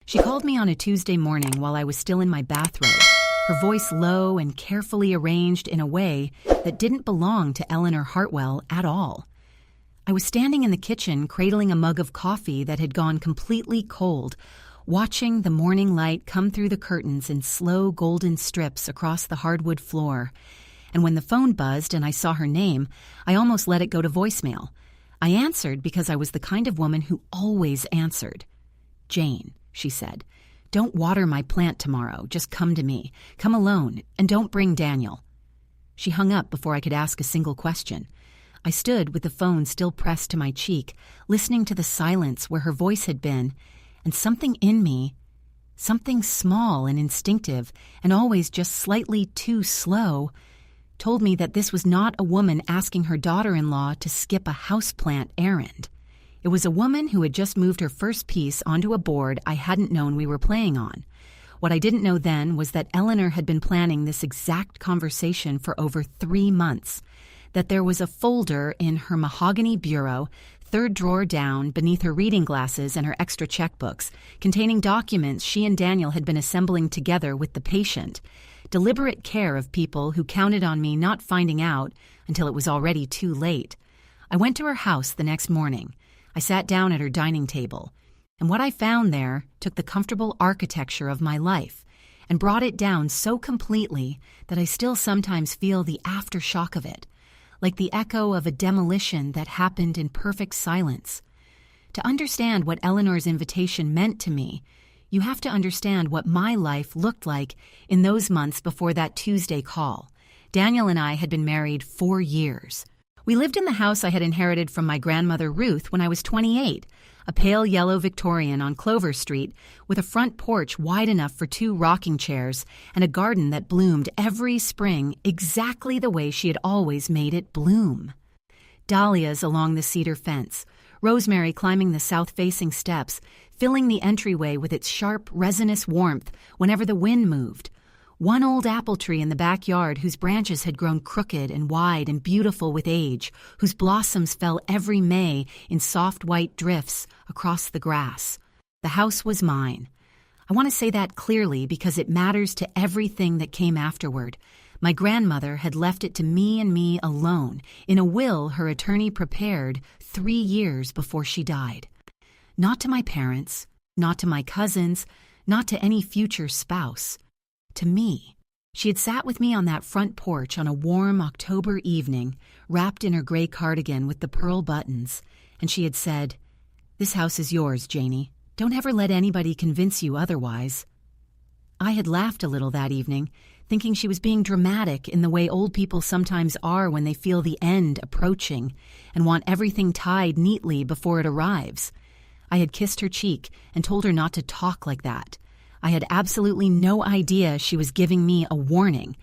She called me on a Tuesday morning while I was still in my bathrobe, her voice low and carefully arranged in a way that didn't belong to Eleanor Hartwell at all. I was standing in the kitchen cradling a mug of coffee that had gone completely cold, watching the morning light come through the curtains in slow golden strips across the hardwood floor. And when the phone buzzed and I saw her name, I almost let it go to voicemail. I answered because I was the kind of woman who always answered. "Jane," she said, "don't water my plant tomorrow. Just come to me. Come alone, and don't bring Daniel." She hung up before I could ask a single question. I stood with the phone still pressed to my cheek, listening to the silence where her voice had been, and something in me, something small and instinctive and always just slightly too slow, told me that this was not a woman asking her daughter-in-law to skip a houseplant errand. It was a woman who had just moved her first piece onto a board I hadn't known we were playing on. What I didn't know then was that Eleanor had been planning this exact conversation for over 3 months, that there was a folder in her mahogany bureau, third drawer down beneath her reading glasses and her extra checkbooks, containing documents she and Daniel had been assembling together with the patient. Deliberate care of people who counted on me not finding out until it was already too late. I went to her house the next morning. I sat down at her dining table, and what I found there took the comfortable architecture of my life and brought it down so completely that I still sometimes feel the aftershock of it, like the echo of a demolition that happened in perfect silence. To understand what Eleanor's invitation meant to me, you have to understand what my life looked like in those months before that Tuesday call. Daniel and I had been married 4 years. We lived in the house I had inherited from my grandmother Ruth when I was 28, a pale yellow Victorian on Clover Street with a front porch wide enough for 2 rocking chairs and a garden that bloomed every spring exactly the way she had always made it bloom. Dahlias along the cedar fence, rosemary climbing the south-facing steps, filling the entryway with its sharp, resinous warmth whenever the wind moved. One old apple tree in the backyard whose branches had grown crooked and wide and beautiful with age, whose blossoms fell every May in soft white drifts across the grass. The house was mine. I want to say that clearly because it matters to everything that came afterward. My grandmother had left it to me and me alone in a will her attorney prepared 3 years before she died. Not to my parents, not to my cousins, not to any future spouse. To me. She had sat with me on that front porch on a warm October evening, wrapped in her gray cardigan with the pearl buttons, and she had said, "This house is yours, Janie. Don't ever let anybody convince you otherwise." I had laughed a little that evening, thinking she was being dramatic in the way old people sometimes are when they feel the end approaching and want everything tied neatly before it arrives. I had kissed her cheek and told her not to talk like that. I had absolutely no idea she was giving me a warning.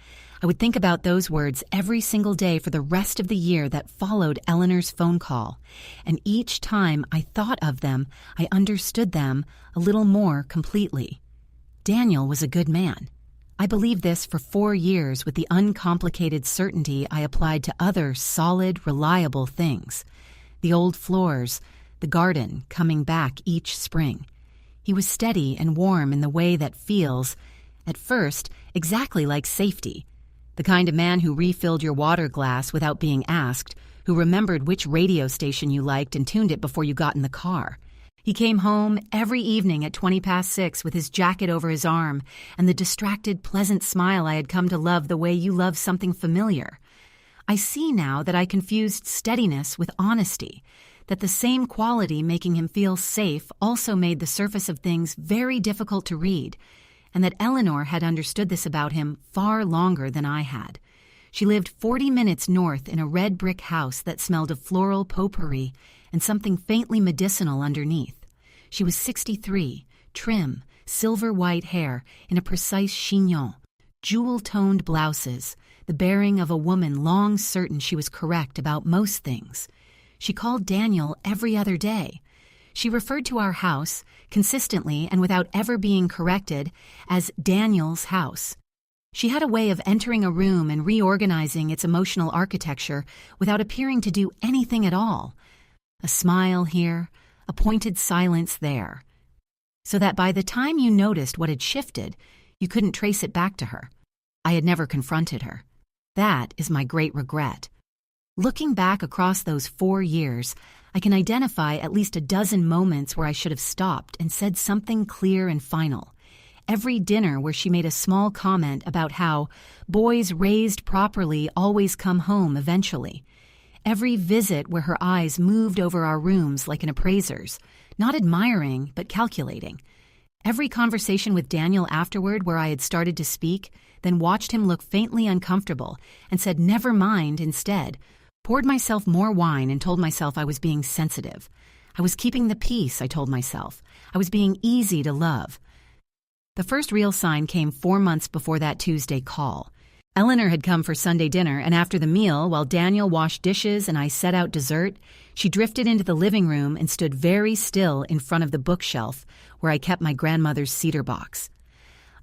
I would think about those words every single day for the rest of the year that followed Eleanor's phone call, and each time I thought of them, I understood them a little more completely. Daniel was a good man. I believed this for 4 years with the uncomplicated certainty I applied to other solid, reliable things. The old floors, the garden coming back each spring. He was steady and warm in the way that feels, at first, exactly like safety. The kind of man who refilled your water glass without being asked, who remembered which radio station you liked and tuned it before you got in the car. He came home every evening at 6:20 with his jacket over his arm and the distracted, pleasant smile I had come to love the way you love something familiar. I see now that I confused steadiness with honesty, that the same quality making him feel safe also made the surface of things very difficult to read, and that Eleanor had understood this about him far longer than I had. She lived 40 minutes north in a red brick house that smelled of floral potpourri and something faintly medicinal underneath. She was 63, trim, silver-white hair in a precise chignon, jewel-toned blouses, the bearing of a woman long certain she was correct about most things. She called Daniel every other day. She referred to our house, consistently and without ever being corrected, as Daniel's house. She had a way of entering a room and reorganizing its emotional architecture without appearing to do anything at all. A smile here, a pointed silence there. so that by the time you noticed what had shifted, you couldn't trace it back to her. I had never confronted her. That is my great regret. Looking back across those 4 years, I can identify at least a dozen moments where I should have stopped and said something clear and final. Every dinner where she made a small comment about how boys raised properly always come home eventually. Every visit where her eyes moved over our rooms like an appraiser's, not admiring but calculating. Every conversation with Daniel afterward where I had started to speak, then watched him look faintly uncomfortable and said never mind instead, poured myself more wine and told myself I was being sensitive. I was keeping the peace, I told myself. I was being easy to love. The first real sign came 4 months before that Tuesday call. Eleanor had come for Sunday dinner, and after the meal, while Daniel washed dishes and I set out dessert, she drifted into the living room and stood very still in front of the bookshelf where I kept my grandmother's cedar box.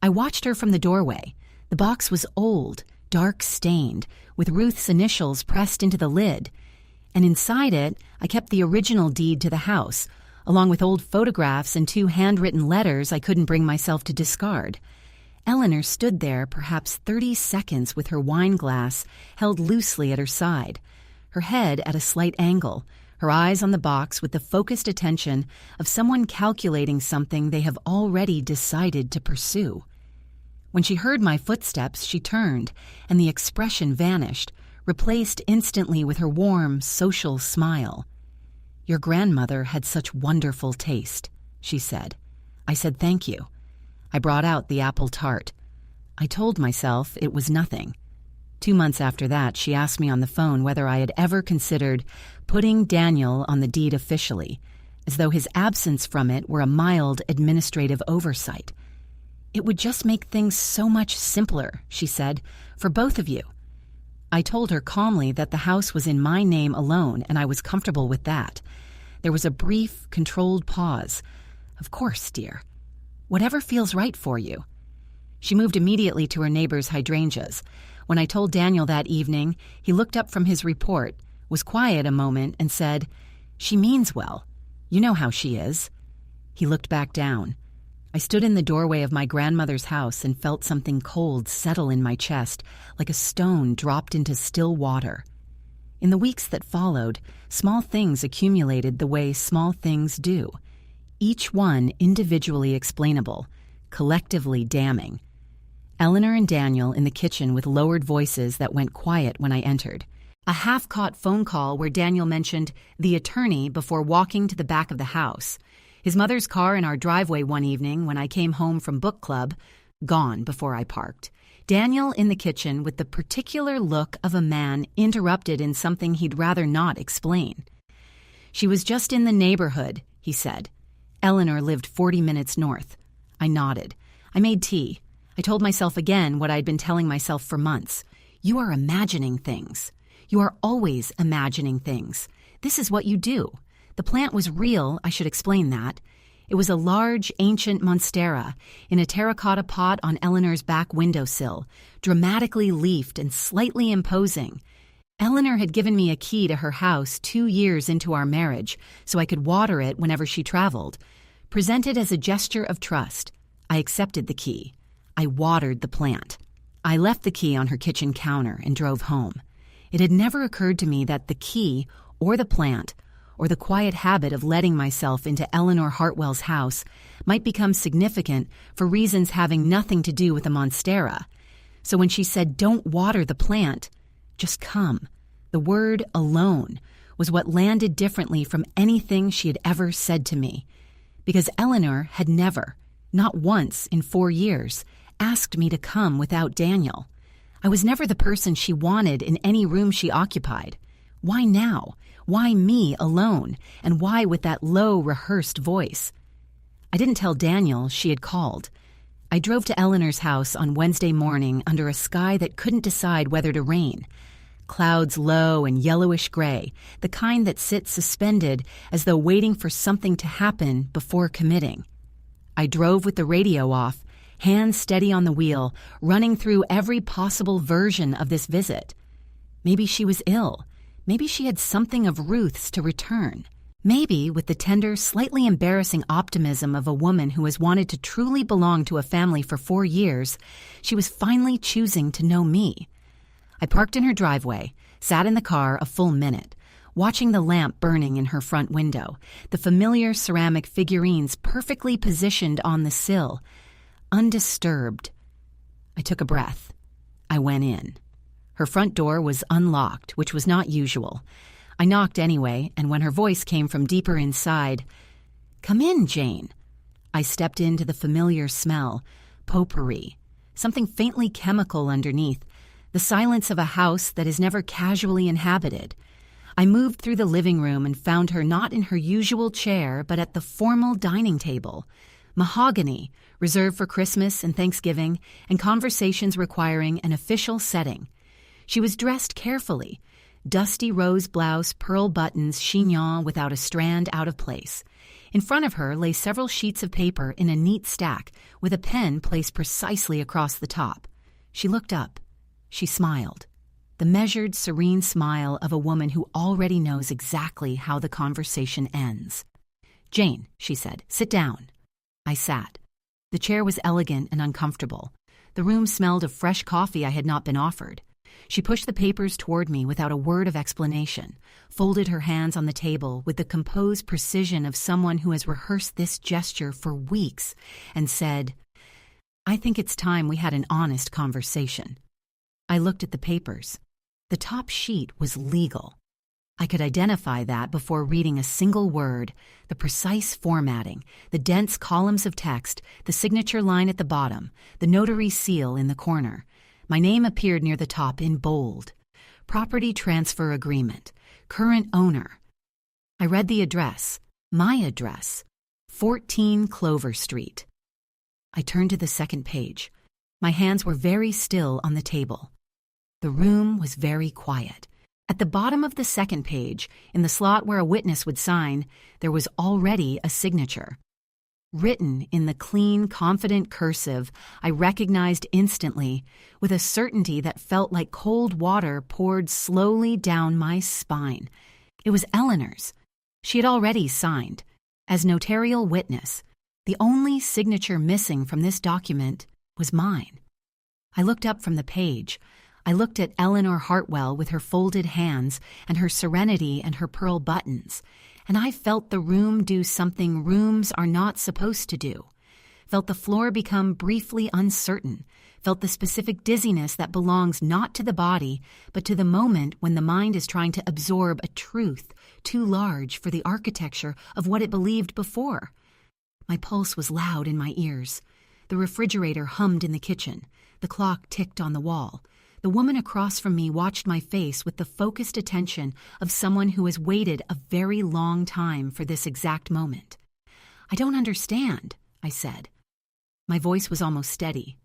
I watched her from the doorway. The box was old, dark-stained, with Ruth's initials pressed into the lid, and inside it, I kept the original deed to the house, along with old photographs and 2 handwritten letters I couldn't bring myself to discard. Eleanor stood there perhaps 30 seconds with her wine glass held loosely at her side, her head at a slight angle, her eyes on the box with the focused attention of someone calculating something they have already decided to pursue. When she heard my footsteps, she turned, and the expression vanished, replaced instantly with her warm, social smile. "Your grandmother had such wonderful taste," she said. I said thank you. I brought out the apple tart. I told myself it was nothing. 2 months after that, she asked me on the phone whether I had ever considered putting Daniel on the deed officially, as though his absence from it were a mild administrative oversight. "It would just make things so much simpler," she said, "for both of you." I told her calmly that the house was in my name alone, and I was comfortable with that. There was a brief, controlled pause. "Of course, dear. Whatever feels right for you." She moved immediately to her neighbor's hydrangeas. When I told Daniel that evening, he looked up from his report, was quiet a moment, and said, "She means well. You know how she is." He looked back down. I stood in the doorway of my grandmother's house and felt something cold settle in my chest, like a stone dropped into still water. In the weeks that followed, small things accumulated the way small things do, each one individually explainable, collectively damning. Eleanor and Daniel in the kitchen with lowered voices that went quiet when I entered. A half-caught phone call where Daniel mentioned the attorney before walking to the back of the house. His mother's car in our driveway one evening when I came home from book club, gone before I parked. Daniel in the kitchen with the particular look of a man interrupted in something he'd rather not explain. "She was just in the neighborhood," he said. Eleanor lived 40 minutes north. I nodded. I made tea. I told myself again what I'd been telling myself for months. You are imagining things. You are always imagining things. This is what you do. The plant was real, I should explain that. It was a large, ancient monstera in a terracotta pot on Eleanor's back windowsill, dramatically leafed and slightly imposing. Eleanor had given me a key to her house 2 years into our marriage so I could water it whenever she traveled. Presented as a gesture of trust, I accepted the key. I watered the plant. I left the key on her kitchen counter and drove home. It had never occurred to me that the key, or the plant, or the quiet habit of letting myself into Eleanor Hartwell's house might become significant for reasons having nothing to do with the monstera. So when she said, "Don't water the plant, just come," the word alone was what landed differently from anything she had ever said to me. Because Eleanor had never, not once in 4 years, asked me to come without Daniel. I was never the person she wanted in any room she occupied. Why now? Why me alone? And why with that low, rehearsed voice? I didn't tell Daniel she had called. I drove to Eleanor's house on Wednesday morning under a sky that couldn't decide whether to rain. Clouds low and yellowish gray, the kind that sit suspended as though waiting for something to happen before committing. I drove with the radio off, hands steady on the wheel, running through every possible version of this visit. Maybe she was ill. Maybe she had something of Ruth's to return. Maybe with the tender, slightly embarrassing optimism of a woman who has wanted to truly belong to a family for 4 years, she was finally choosing to know me. I parked in her driveway, sat in the car a full minute, watching the lamp burning in her front window, the familiar ceramic figurines perfectly positioned on the sill, undisturbed. I took a breath. I went in. Her front door was unlocked, which was not usual. I knocked anyway, and when her voice came from deeper inside, "Come in, Jane." I stepped into the familiar smell, potpourri, something faintly chemical underneath, the silence of a house that is never casually inhabited. I moved through the living room and found her not in her usual chair, but at the formal dining table. Mahogany, reserved for Christmas and Thanksgiving, and conversations requiring an official setting. She was dressed carefully. Dusty rose blouse, pearl buttons, chignon without a strand out of place. In front of her lay several sheets of paper in a neat stack, with a pen placed precisely across the top. She looked up. She smiled. The measured, serene smile of a woman who already knows exactly how the conversation ends. "Jane," she said, "sit down." I sat. The chair was elegant and uncomfortable. The room smelled of fresh coffee I had not been offered. She pushed the papers toward me without a word of explanation, folded her hands on the table with the composed precision of someone who has rehearsed this gesture for weeks, and said, "I think it's time we had an honest conversation." I looked at the papers. The top sheet was legal. I could identify that before reading a single word, the precise formatting, the dense columns of text, the signature line at the bottom, the notary seal in the corner. My name appeared near the top in bold. Property transfer agreement. Current owner. I read the address. My address. 14 Clover Street. I turned to the second page. My hands were very still on the table. The room was very quiet. At the bottom of the second page, in the slot where a witness would sign, there was already a signature. Written in the clean, confident cursive I recognized instantly, with a certainty that felt like cold water poured slowly down my spine. It was Eleanor's. She had already signed. As notarial witness, the only signature missing from this document was mine. I looked up from the page. I looked at Eleanor Hartwell with her folded hands and her serenity and her pearl buttons, and I felt the room do something rooms are not supposed to do. Felt the floor become briefly uncertain. Felt the specific dizziness that belongs not to the body, but to the moment when the mind is trying to absorb a truth too large for the architecture of what it believed before. My pulse was loud in my ears. The refrigerator hummed in the kitchen. The clock ticked on the wall. The woman across from me watched my face with the focused attention of someone who has waited a very long time for this exact moment. "I don't understand," I said. My voice was almost steady.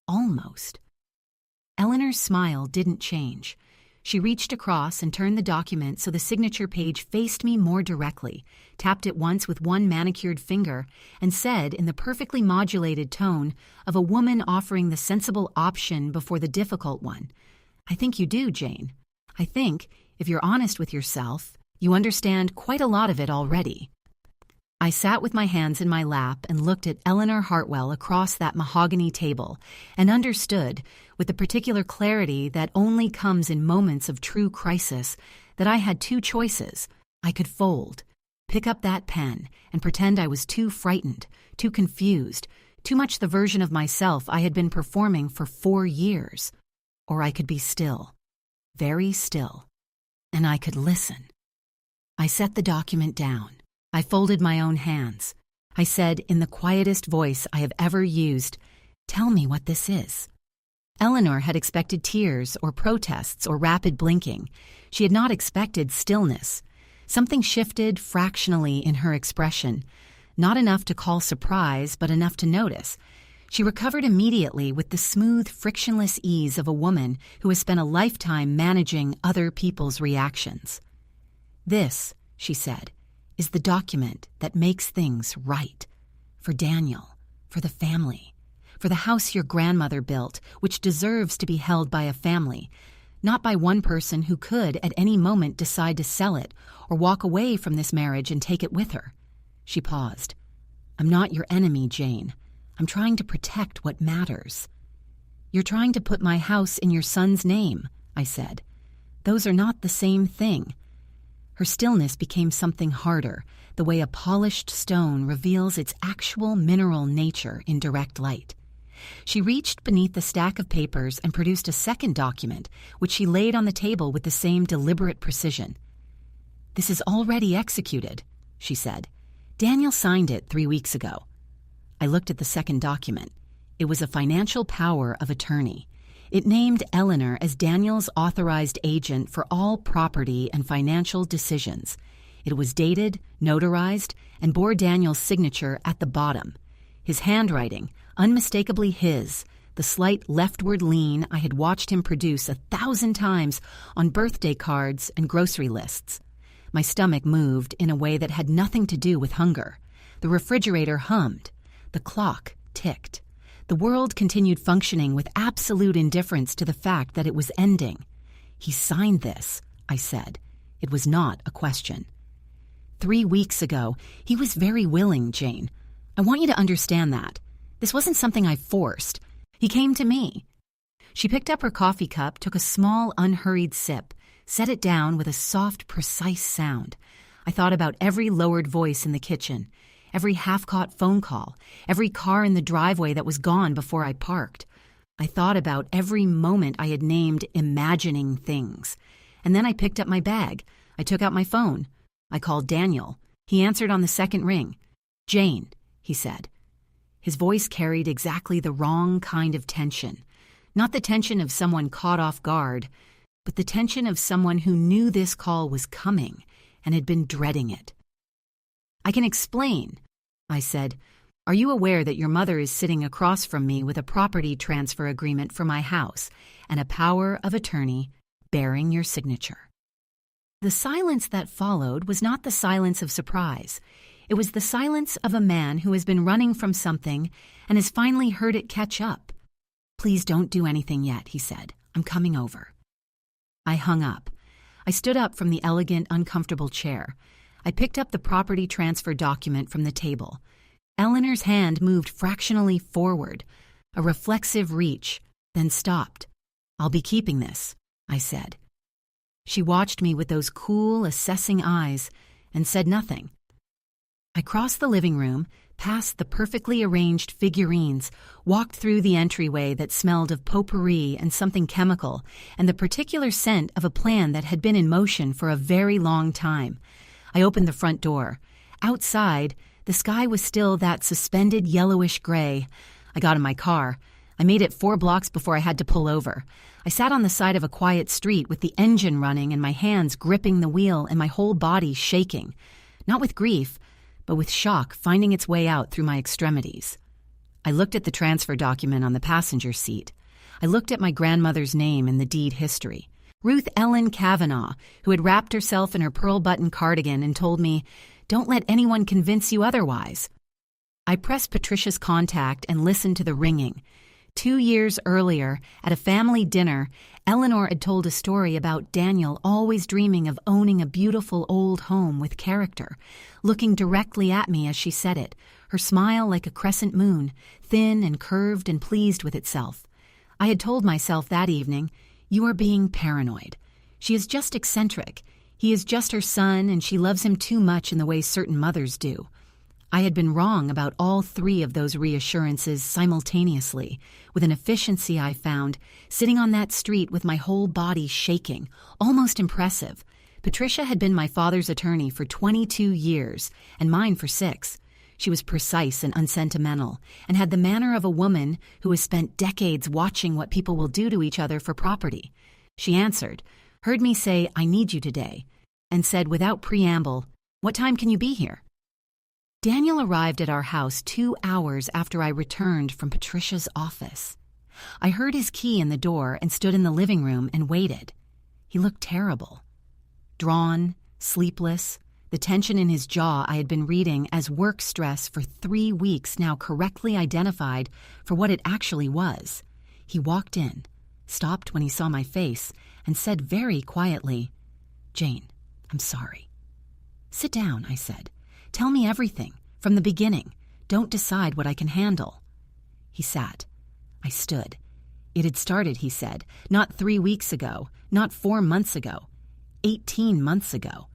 Almost. Eleanor's smile didn't change. She reached across and turned the document so the signature page faced me more directly, tapped it once with one manicured finger, and said in the perfectly modulated tone of a woman offering the sensible option before the difficult one, "I think you do, Jane. I think, if you're honest with yourself, you understand quite a lot of it already." I sat with my hands in my lap and looked at Eleanor Hartwell across that mahogany table and understood, with the particular clarity that only comes in moments of true crisis, that I had two choices. I could fold, pick up that pen, and pretend I was too frightened, too confused, too much the version of myself I had been performing for 4 years. Or I could be still, very still, and I could listen. I set the document down. I folded my own hands. I said in the quietest voice I have ever used, "Tell me what this is." Eleanor had expected tears or protests or rapid blinking. She had not expected stillness. Something shifted fractionally in her expression, not enough to call surprise, but enough to notice. She recovered immediately with the smooth, frictionless ease of a woman who has spent a lifetime managing other people's reactions. "This," she said, "is the document that makes things right. For Daniel, for the family, for the house your grandmother built, which deserves to be held by a family, not by one person who could at any moment decide to sell it or walk away from this marriage and take it with her. She paused. I'm not your enemy, Jane. I'm trying to protect what matters. You're trying to put my house in your son's name, I said. Those are not the same thing. Her stillness became something harder, the way a polished stone reveals its actual mineral nature in direct light. She reached beneath the stack of papers and produced a second document, which she laid on the table with the same deliberate precision. This is already executed, she said. Daniel signed it 3 weeks ago. I looked at the second document. It was a financial power of attorney. It named Eleanor as Daniel's authorized agent for all property and financial decisions. It was dated, notarized, and bore Daniel's signature at the bottom. His handwriting, unmistakably his, the slight leftward lean I had watched him produce 1,000 times on birthday cards and grocery lists. My stomach moved in a way that had nothing to do with hunger. The refrigerator hummed. The clock ticked. The world continued functioning with absolute indifference to the fact that it was ending. He signed this, I said. It was not a question. 3 weeks ago, he was very willing, Jane. I want you to understand that. This wasn't something I forced. He came to me. She picked up her coffee cup, took a small, unhurried sip, set it down with a soft, precise sound. I thought about every lowered voice in the kitchen, every half-caught phone call, every car in the driveway that was gone before I parked. I thought about every moment I had named imagining things. And then I picked up my bag. I took out my phone. I called Daniel. He answered on the second ring. Jane, he said. His voice carried exactly the wrong kind of tension. Not the tension of someone caught off guard, but the tension of someone who knew this call was coming and had been dreading it. I can explain, I said. Are you aware that your mother is sitting across from me with a property transfer agreement for my house and a power of attorney bearing your signature? The silence that followed was not the silence of surprise. It was the silence of a man who has been running from something and has finally heard it catch up. Please don't do anything yet, he said. I'm coming over. I hung up. I stood up from the elegant, uncomfortable chair. I picked up the property transfer document from the table. Eleanor's hand moved fractionally forward, a reflexive reach, then stopped. I'll be keeping this, I said. She watched me with those cool, assessing eyes and said nothing. I crossed the living room, past the perfectly arranged figurines, walked through the entryway that smelled of potpourri and something chemical, and the particular scent of a plan that had been in motion for a very long time. I opened the front door. Outside, the sky was still that suspended yellowish gray. I got in my car. I made it 4 blocks before I had to pull over. I sat on the side of a quiet street with the engine running and my hands gripping the wheel and my whole body shaking. Not with grief, but with shock finding its way out through my extremities. I looked at the transfer document on the passenger seat. I looked at my grandmother's name in the deed history. Ruth Ellen Kavanaugh, who had wrapped herself in her pearl-button cardigan and told me, "Don't let anyone convince you otherwise." I pressed Patricia's contact and listened to the ringing. 2 years earlier, at a family dinner, Eleanor had told a story about Daniel always dreaming of owning a beautiful old home with character, looking directly at me as she said it, her smile like a crescent moon, thin and curved and pleased with itself. I had told myself that evening, "You are being paranoid. She is just eccentric. He is just her son, and she loves him too much in the way certain mothers do." I had been wrong about all 3 of those reassurances simultaneously, with an efficiency I found, sitting on that street with my whole body shaking, almost impressive. Patricia had been my father's attorney for 22 years, and mine for 6. She was precise and unsentimental, and had the manner of a woman who has spent decades watching what people will do to each other for property. She answered, heard me say, "I need you today," and said without preamble, "What time can you be here?" Daniel arrived at our house 2 hours after I returned from Patricia's office. I heard his key in the door and stood in the living room and waited. He looked terrible. Drawn, sleepless, the tension in his jaw I had been reading as work stress for 3 weeks now correctly identified for what it actually was. He walked in. stopped when he saw my face, and said very quietly, "Jane, I'm sorry." "Sit down," I said. "Tell me everything, from the beginning. Don't decide what I can handle." He sat. I stood. It had started, he said, not 3 weeks ago, not 4 months ago, 18 months ago.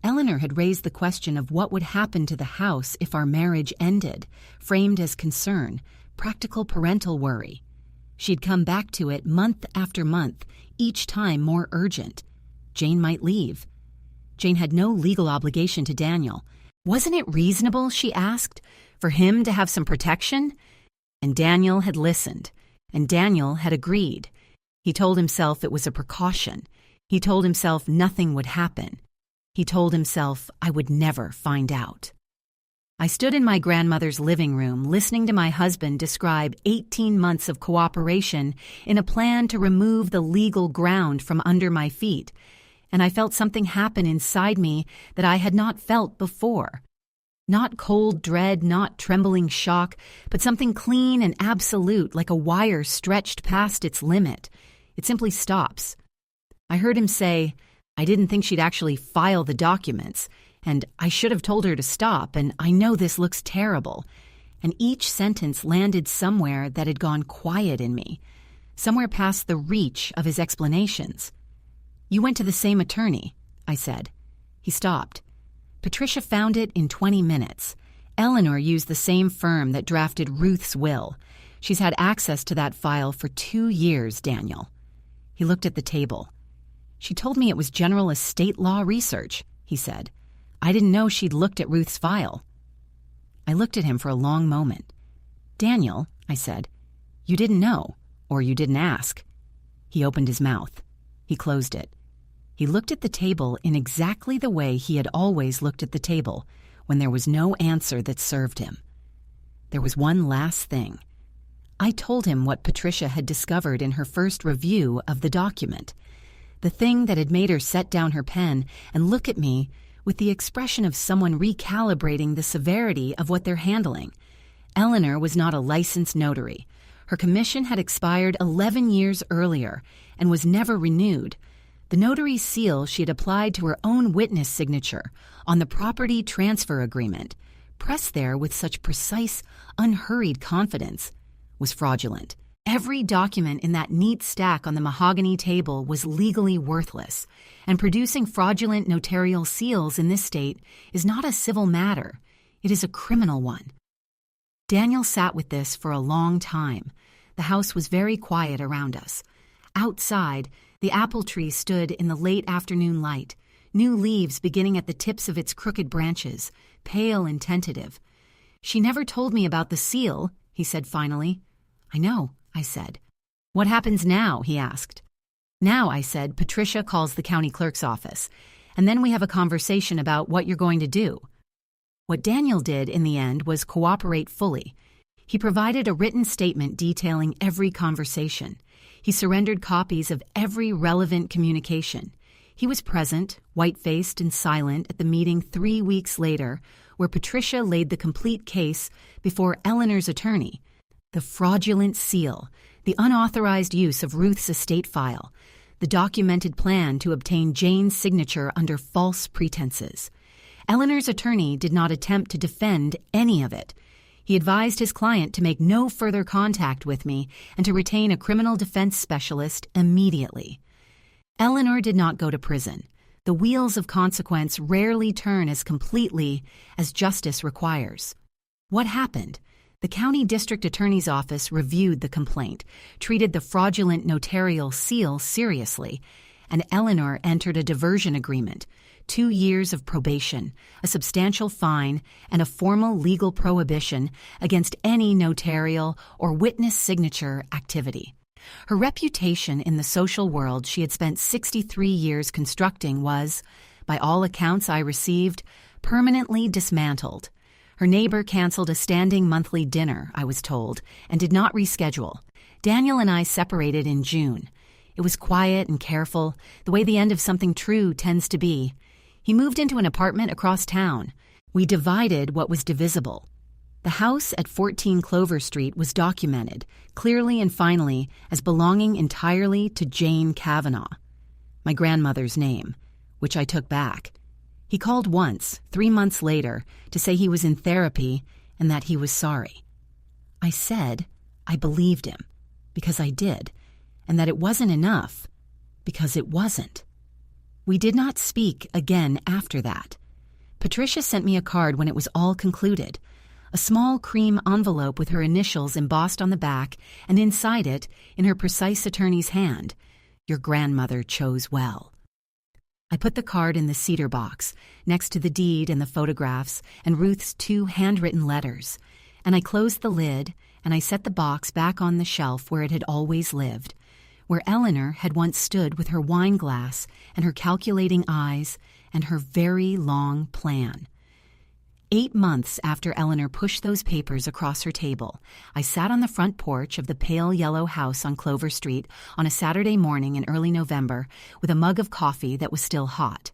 Eleanor had raised the question of what would happen to the house if our marriage ended, framed as concern, practical parental worry. She'd come back to it month after month, each time more urgent. Jane might leave. Jane had no legal obligation to Daniel. Wasn't it reasonable, she asked, for him to have some protection? And Daniel had listened, and Daniel had agreed. He told himself it was a precaution. He told himself nothing would happen. He told himself I would never find out. I stood in my grandmother's living room listening to my husband describe 18 months of cooperation in a plan to remove the legal ground from under my feet, and I felt something happen inside me that I had not felt before. Not cold dread, not trembling shock, but something clean and absolute, like a wire stretched past its limit. It simply stops. I heard him say, I didn't think she'd actually file the documents, and I should have told her to stop, and I know this looks terrible. And each sentence landed somewhere that had gone quiet in me, somewhere past the reach of his explanations. "You went to the same attorney," I said. He stopped. "Patricia found it in 20 minutes. Eleanor used the same firm that drafted Ruth's will. She's had access to that file for 2 years, Daniel." He looked at the table. "She told me it was general estate law research," he said. "I didn't know she'd looked at Ruth's file." I looked at him for a long moment. "Daniel," I said, "you didn't know, or you didn't ask." He opened his mouth. He closed it. He looked at the table in exactly the way he had always looked at the table, when there was no answer that served him. There was one last thing. I told him what Patricia had discovered in her first review of the document, the thing that had made her set down her pen and look at me with the expression of someone recalibrating the severity of what they're handling. Eleanor was not a licensed notary. Her commission had expired 11 years earlier and was never renewed. The notary's seal she had applied to her own witness signature on the property transfer agreement, pressed there with such precise, unhurried confidence, was fraudulent. Every document in that neat stack on the mahogany table was legally worthless, and producing fraudulent notarial seals in this state is not a civil matter. It is a criminal one. Daniel sat with this for a long time. The house was very quiet around us. Outside, the apple tree stood in the late afternoon light, new leaves beginning at the tips of its crooked branches, pale and tentative. "She never told me about the seal," he said finally. "I know," I said. "What happens now?" he asked. "Now," I said, "Patricia calls the county clerk's office, and then we have a conversation about what you're going to do." What Daniel did in the end was cooperate fully. He provided a written statement detailing every conversation. He surrendered copies of every relevant communication. He was present, white-faced and silent, at the meeting 3 weeks later, where Patricia laid the complete case before Eleanor's attorney. The fraudulent seal, the unauthorized use of Ruth's estate file, the documented plan to obtain Jane's signature under false pretenses. Eleanor's attorney did not attempt to defend any of it. He advised his client to make no further contact with me and to retain a criminal defense specialist immediately. Eleanor did not go to prison. The wheels of consequence rarely turn as completely as justice requires. What happened? The county district attorney's office reviewed the complaint, treated the fraudulent notarial seal seriously, and Eleanor entered a diversion agreement, 2 years of probation, a substantial fine, and a formal legal prohibition against any notarial or witness signature activity. Her reputation in the social world she had spent 63 years constructing was, by all accounts I received, permanently dismantled. Her neighbor canceled a standing monthly dinner, I was told, and did not reschedule. Daniel and I separated in June. It was quiet and careful, the way the end of something true tends to be. He moved into an apartment across town. We divided what was divisible. The house at 14 Clover Street was documented, clearly and finally, as belonging entirely to Jane Kavanaugh, my grandmother's name, which I took back. He called once, 3 months later, to say he was in therapy and that he was sorry. I said I believed him, because I did, and that it wasn't enough, because it wasn't. We did not speak again after that. Patricia sent me a card when it was all concluded, a small cream envelope with her initials embossed on the back, and inside it, in her precise attorney's hand, "Your grandmother chose well." I put the card in the cedar box, next to the deed and the photographs and Ruth's 2 handwritten letters, and I closed the lid and I set the box back on the shelf where it had always lived, where Eleanor had once stood with her wine glass and her calculating eyes and her very long plan. 8 months after Eleanor pushed those papers across her table, I sat on the front porch of the pale yellow house on Clover Street on a Saturday morning in early November with a mug of coffee that was still hot.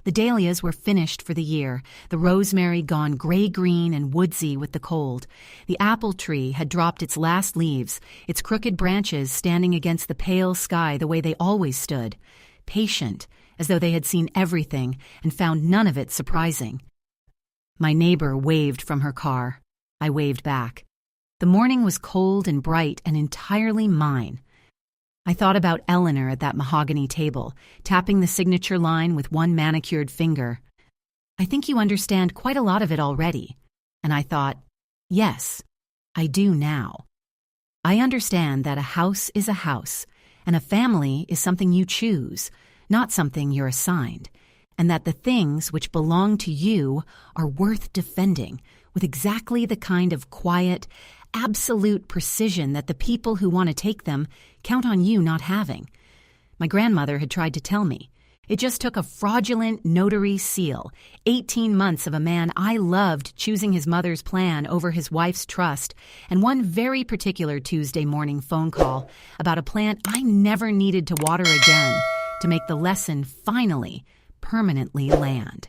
The dahlias were finished for the year, the rosemary gone gray-green and woodsy with the cold. The apple tree had dropped its last leaves, its crooked branches standing against the pale sky the way they always stood, patient, as though they had seen everything and found none of it surprising. My neighbor waved from her car. I waved back. The morning was cold and bright and entirely mine. I thought about Eleanor at that mahogany table, tapping the signature line with one manicured finger. "I think you understand quite a lot of it already." And I thought, yes, I do now. I understand that a house is a house, and a family is something you choose, not something you're assigned, and that the things which belong to you are worth defending with exactly the kind of quiet, absolute precision that the people who want to take them count on you not having. My grandmother had tried to tell me. It just took a fraudulent notary seal, 18 months of a man I loved choosing his mother's plan over his wife's trust, and one very particular Tuesday morning phone call about a plant I never needed to water again to make the lesson finally permanently land.